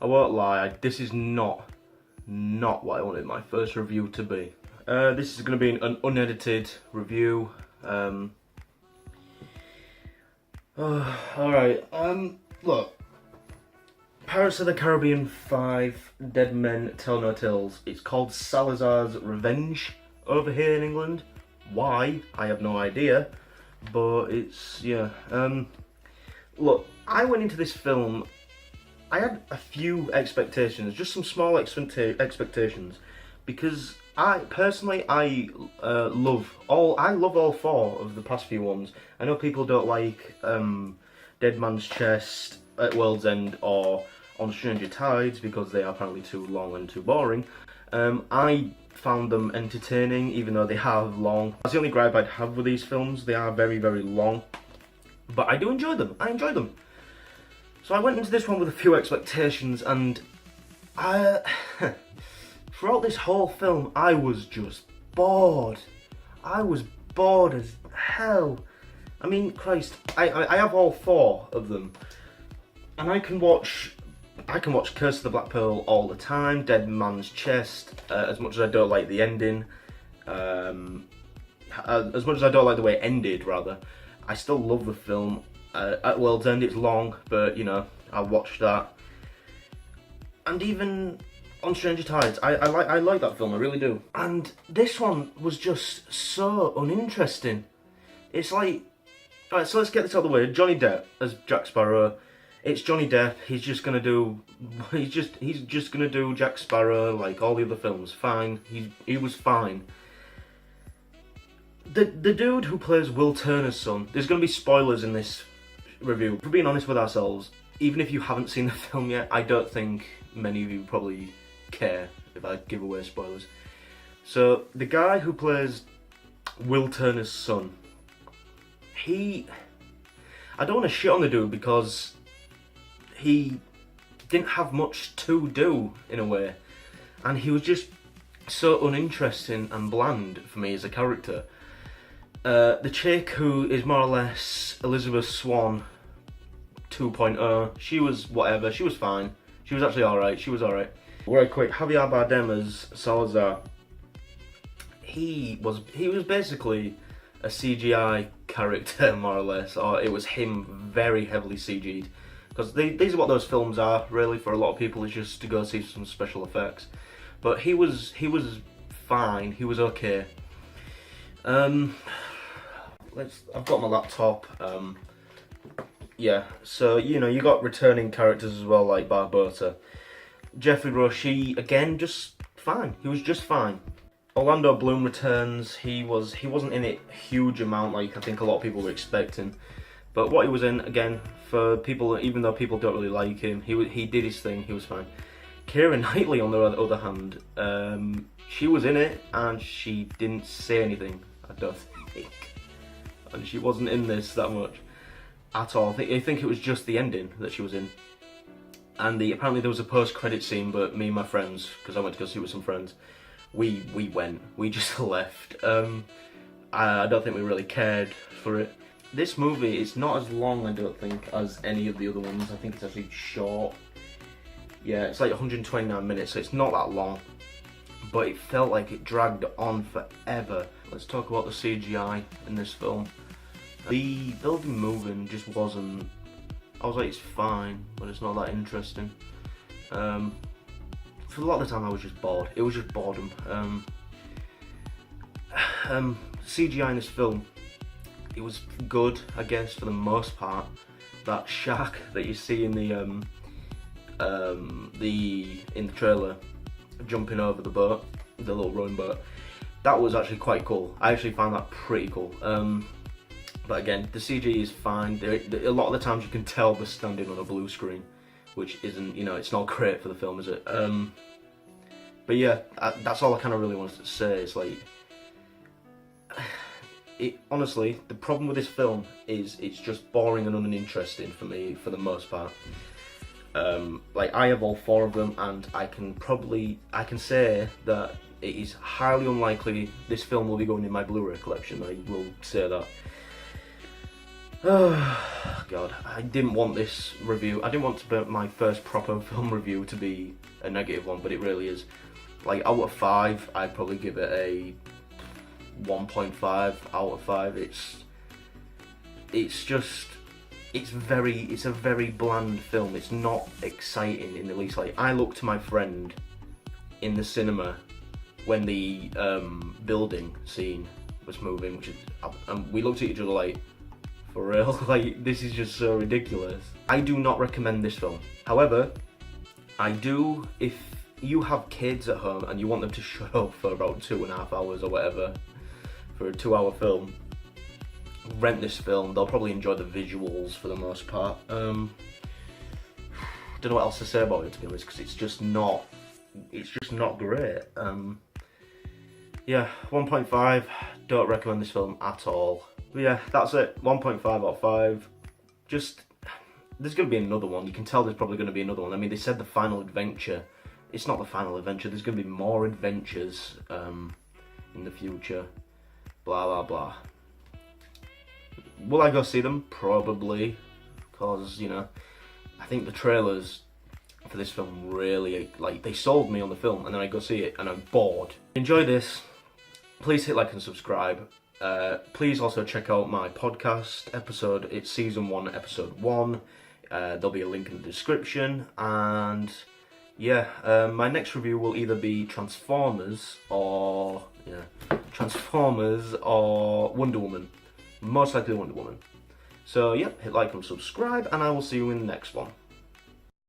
won't lie, this is not what I wanted my first review to be. This is going to be an unedited review. Alright, look. Pirates of the Caribbean 5, Dead Men Tell No Tales. It's called Salazar's Revenge over here in England. Why? I have no idea. But it's, yeah. Look, I went into this film, I had a few expectations, just some small expectations. Because I love all four of the past few ones. I know people don't like Dead Man's Chest, At World's End, or On Stranger Tides because they are apparently too long and too boring. I found them entertaining, even though they are long. That's the only gripe I'd have with these films. They are very, very long. But I do enjoy them. I enjoy them. So I went into this one with a few expectations, and throughout this whole film, I was just bored. I was bored as hell. I mean, Christ, I have all four of them, and I can watch Curse of the Black Pearl all the time, Dead Man's Chest, as much as I don't like the ending, as much as I don't like the way it ended, rather, I still love the film. At World's End, it's long, but, you know, I watched that. And even On Stranger Tides, I like that film, I really do. And this one was just so uninteresting. It's like, alright, so let's get this out of the way. Johnny Depp as Jack Sparrow. It's Johnny Depp. He's just gonna do Jack Sparrow like all the other films. Fine. He was fine. The dude who plays Will Turner's son. There's gonna be spoilers in this review. For being honest with ourselves, even if you haven't seen the film yet, I don't think many of you probably care if I give away spoilers. So the guy who plays Will Turner's son, I don't want to shit on the dude because he didn't have much to do in a way, and he was just so uninteresting and bland for me as a character. The chick who is more or less Elizabeth Swann 2.0, she was whatever, she was fine. She was actually alright, she was alright. Very quick, Javier Bardem as Salazar. He was basically a CGI character, more or less, or it was him very heavily CG'd. Because these are what those films are, really, for a lot of people, is just to go see some special effects. But he was fine, he was okay. I've got my laptop. Yeah, so, you know, you got returning characters as well, like Barbossa. Geoffrey Rush, again, just fine. He was just fine. Orlando Bloom returns. He wasn't in it a huge amount, like I think a lot of people were expecting. But what he was in, again, for people, even though people don't really like him, he did his thing, he was fine. Keira Knightley, on the other hand, she was in it, and she didn't say anything, I don't think. And she wasn't in this that much at all. I think it was just the ending that she was in. And apparently there was a post-credit scene, but me and my friends, because I went to go see it with some friends, we just left. I don't think we really cared for it. This movie is not as long, I don't think, as any of the other ones. I think it's actually short. Yeah, it's like 129 minutes, so it's not that long. But it felt like it dragged on forever. Let's talk about the CGI in this film. The building moving just wasn't... I was like, it's fine, but it's not that interesting. For a lot of the time I was just bored. It was just boredom. CGI in this film, it was good, I guess, for the most part. That shark that you see in the trailer, jumping over the boat, the little rowing boat, that was actually quite cool. I actually found that pretty cool. But again, the CG is fine. A lot of the times you can tell they're standing on a blue screen, which isn't, you know, it's not great for the film, is it? But yeah, that's all I kind of really wanted to say. It's like, honestly, the problem with this film is it's just boring and uninteresting for me for the most part. Like, I have all four of them, and I can say that it is highly unlikely this film will be going in my Blu-ray collection. I will say that. Oh, God, I didn't want this review. I didn't want my first proper film review to be a negative one, but it really is. Like, out of 5, I'd probably give it a 1.5 out of 5. It's a very bland film. It's not exciting in the least. Like, I looked to my friend in the cinema when the building scene was moving, and we looked at each other like, for real? Like, this is just so ridiculous. I do not recommend this film. However, I do, if you have kids at home and you want them to shut up for about 2.5 hours or whatever, for a 2-hour film, rent this film. They'll probably enjoy the visuals for the most part. Don't know what else to say about it, to be honest, because it's just not great. Yeah, 1.5, don't recommend this film at all. But yeah, that's it, 1.5 out of 5. Just, there's going to be another one. You can tell there's probably going to be another one. I mean, they said the final adventure. It's not the final adventure. There's going to be more adventures in the future. Blah, blah, blah. Will I go see them? Probably. Because, you know, I think the trailers for this film really, like, they sold me on the film, and then I go see it and I'm bored. Enjoy this. Please hit like and subscribe. Please also check out my podcast episode. It's season 1, episode 1. There'll be a link in the description. And yeah, my next review will either be Transformers or Wonder Woman. Most likely Wonder Woman. So yeah, hit like and subscribe, and I will see you in the next one.